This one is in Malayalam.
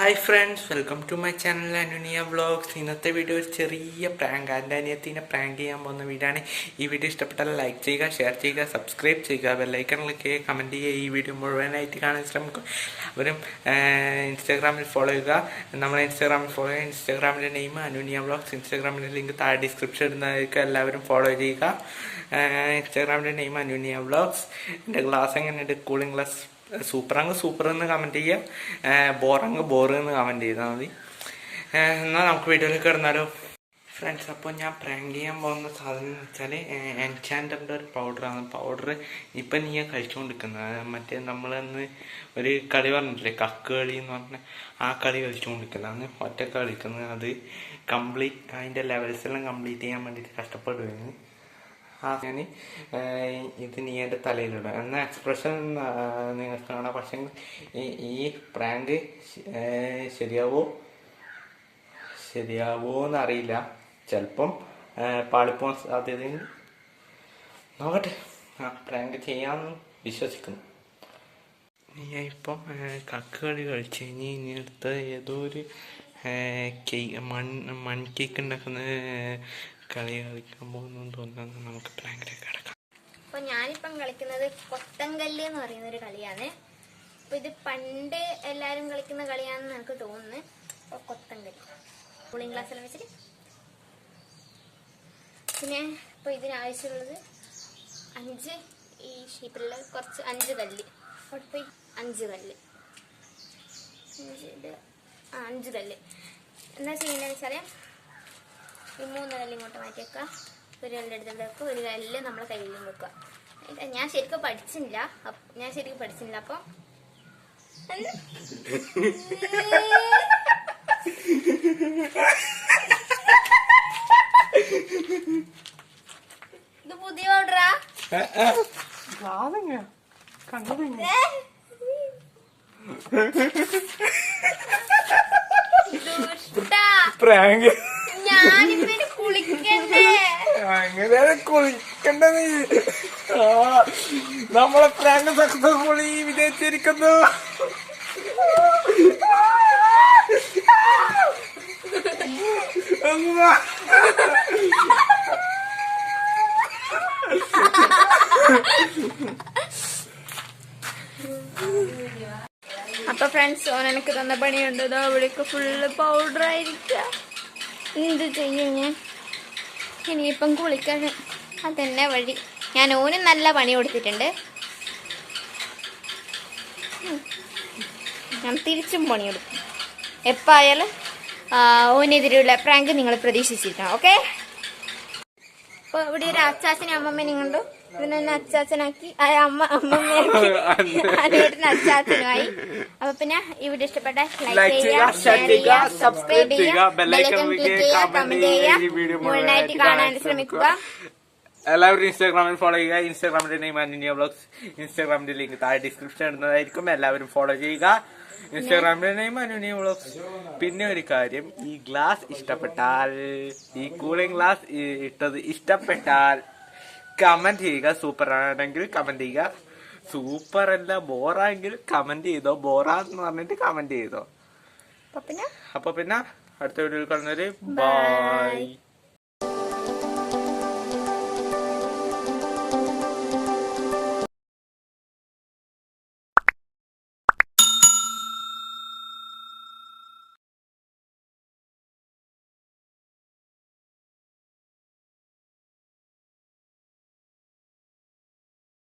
Hi friends, welcome to my channel Anuniya vlogs. ഇന്നത്തെ വീഡിയോ ഒരു ചെറിയ പ്രാങ്ക്, എൻ്റെ അനിയത്തിനെ പ്രാങ്ക് ചെയ്യാൻ പോകുന്ന വീഡിയോ ആണ്. ഈ വീഡിയോ ഇഷ്ടപ്പെട്ടാൽ ലൈക്ക് ചെയ്യുക, ഷെയർ ചെയ്യുക, സബ്സ്ക്രൈബ് ചെയ്യുക, ബെല്ലൈക്കൺ ക്ലിക്ക് ചെയ്യുക, കമൻറ്റ് ചെയ്യുക. ഈ വീഡിയോ മുഴുവനായിട്ട് കാണാൻ ശ്രമിക്കും. അവരും ഇൻസ്റ്റാഗ്രാമിൽ ഫോളോ ചെയ്യുക. നമ്മളെ ഇൻസ്റ്റാഗ്രാമിൽ ഫോളോ ചെയ്യുക. ഇൻസ്റ്റാഗ്രാമിൻ്റെ നെയിം അനുനിയ വ്ളോഗ്സ്. ഇൻസ്റ്റാഗ്രാമിൻ്റെ ലിങ്ക് താഴെ ഡിസ്ക്രിപ്ഷൻ ഇടുന്നതായിരിക്കും. എല്ലാവരും ഫോളോ ചെയ്യുക. ഇൻസ്റ്റാഗ്രാമിൻ്റെ നെയിം അനുനിയ വ്ളോഗ്സ്. എൻ്റെ ക്ലാസ് എങ്ങനെയുണ്ട്? കൂളിംഗ് ക്ലാസ് സൂപ്പർ എന്ന് കമൻറ്റ് ചെയ്യുക, ബോർ എന്ന് കമൻറ്റ് ചെയ്താൽ മതി. എന്നാൽ നമുക്ക് വീഡിയോയിലേക്ക് കിടന്നാലോ ഫ്രണ്ട്സ്. അപ്പോൾ ഞാൻ പ്രാങ്ക് ചെയ്യാൻ പോകുന്ന സാധനം എന്ന് വെച്ചാൽ എൻചാൻറ്ററിൻ്റെ ഒരു പൗഡർ ഇപ്പം നീ കഴിച്ചുകൊണ്ടിരിക്കുന്നത്. മറ്റേ നമ്മളന്ന് ഒരു കളി പറഞ്ഞിട്ടില്ലേ, കക്ക് കളി എന്ന് പറഞ്ഞ ആ കളി കഴിച്ചുകൊണ്ടിരിക്കുന്നതാണ്. ഒറ്റ കളിക്കുന്നത്. അത് കംപ്ലീറ്റ് അതിൻ്റെ ലെവൽസെല്ലാം കംപ്ലീറ്റ് ചെയ്യാൻ വേണ്ടിയിട്ട് കഷ്ടപ്പെടുകയാണ്. ഞാൻ ഇത് നീ എൻ്റെ തലയിലിടുക എന്ന എക്സ്പ്രഷൻ നിങ്ങൾക്ക് കാണാം. പക്ഷെ ഈ പ്രാങ്ക് ശരിയാവോ എന്നറിയില്ല. ചിലപ്പം പാളിപ്പോൻ സാധ്യതയുണ്ട്. നോക്കട്ടെ, പ്രാങ്ക് ചെയ്യാമെന്ന് വിശ്വസിക്കുന്നു. ഞാൻ ഇപ്പം കക്ക് കളി കളിച്ച് കഴിഞ്ഞ് ഇനി അടുത്ത ഏതോ ഒരു മൺ കേക്ക് ഉണ്ടാക്കുന്ന കളി കളിക്കാൻ പോകുന്നു തോന്നുന്നു. നമുക്ക് പ്രാങ്കിലേക്ക് കിടക്കാം. അപ്പോൾ ഞാനിപ്പം കളിക്കുന്നത് കൊത്തങ്കല്ല് എന്ന് പറയുന്നൊരു കളിയാണ്. അപ്പോൾ ഇത് പണ്ട് എല്ലാവരും കളിക്കുന്ന കളിയാണെന്ന് എനിക്ക് തോന്നുന്നു. അപ്പോൾ കൊത്തങ്കല്ല് കൂളിംഗ് ഗ്ലാസ്സെല്ലാം വെച്ചിട്ട്. പിന്നെ ഇപ്പോൾ ഇതിനാവശ്യമുള്ളത് 5 ഈ ഷേപ്പിലുള്ള കുറച്ച് 5 കല്ല്. അവിടെ പോയി 5 കല്ല് എന്താ ചെയ്യുന്നതെന്ന് വെച്ചാൽ ഈ 3 കല്ല് ഇങ്ങോട്ട് മാറ്റി വെക്കുക. ഒരു കല്ലെടുത്ത് വെക്കുക, ഒരു കല്ല് നമ്മളെ കയ്യിലും വെക്കുക. ഞാൻ ശരിക്കും പഠിച്ചില്ല. അപ്പം ഇത് പുതിയ ഓർഡറാ. ഞാനിപ്പോ കുളിക്കണ്ടേ? അങ്ങനെയാണ് കുളിക്കണ്ടത്. നമ്മളെ പ്രാങ്ക് സക്സസ്ഫുള്ളി വിജയിച്ചിരിക്കുന്നു. അപ്പൊ ഫ്രണ്ട്സ്, എനിക്ക് തന്ന പണിയുണ്ട്. അവിടേക്ക് ഫുള്ള് പൗഡർ ആയിരിക്കുക. എന്ത് ചെയ്യും ഞാൻ ഇനിയിപ്പം? കുളിക്കാൻ അതെന്നെ വഴി. ഞാൻ ഓന് നല്ല പണി കൊടുത്തിട്ടുണ്ട്. ഞാൻ തിരിച്ചും പണി കൊടുക്കും. എപ്പായാലും ഓനെതിരെയുള്ള പ്രാങ്ക് നിങ്ങൾ പ്രതീക്ഷിച്ചിരിക്കണം. ഓക്കെ. അപ്പോൾ ഇവിടെ ഒരു അച്ചാച്ചനും അമ്മമ്മേനും കണ്ടു. ഇതിനെ അച്ചാച്ചനാക്കി അമ്മമ്മയാക്കി അതിനോട്ടിന് അച്ചാച്ചനുമായി. അപ്പൊ പിന്നെ ഇവിടെ ഇഷ്ടപ്പെട്ട ലൈക്ക് ചെയ്യുക, ഷെയർ ചെയ്യുക, സബ്സ്ക്രൈബ് ചെയ്യുക, ബെല്ലൈക്കൺ ക്ലിക്ക് ചെയ്യുക, കമന്റ് ചെയ്യുക, മുഴുവനായിട്ട് കാണാൻ ശ്രമിക്കുക. എല്ലാവരും ഇൻസ്റ്റാഗ്രാമിൽ ഫോളോ ചെയ്യുക. ഇൻസ്റ്റാഗ്രാമിന്റെ നെയിം അനുനിയ വ്ളോഗ്സ്. ഇൻസ്റ്റാഗ്രാമിന്റെ ലിങ്ക് താഴെ ഡിസ്ക്രിപ്ഷൻ ഇടുന്നതായിരിക്കും. എല്ലാവരും ഫോളോ ചെയ്യുക. ഇൻസ്റ്റാഗ്രാമിന്റെ നെയിം അനുനിയ വ്ളോഗ്സ്. പിന്നെ ഒരു കാര്യം, ഈ ഗ്ലാസ് ഇഷ്ടപ്പെട്ടാൽ, ഈ കൂളിംഗ് ഗ്ലാസ് ഇട്ടത് ഇഷ്ടപ്പെട്ടാൽ കമന്റ് ചെയ്യുക. സൂപ്പർ ആണെങ്കിൽ കമന്റ് ചെയ്യുക. സൂപ്പർ അല്ല ബോറാണെങ്കിൽ കമന്റ് ചെയ്തോ. ബോറാന്ന് പറഞ്ഞിട്ട് കമന്റ് ചെയ്തോ. അപ്പൊ പിന്നെ അടുത്ത വീഡിയോയിൽ കാണുന്നവര് ബൈ.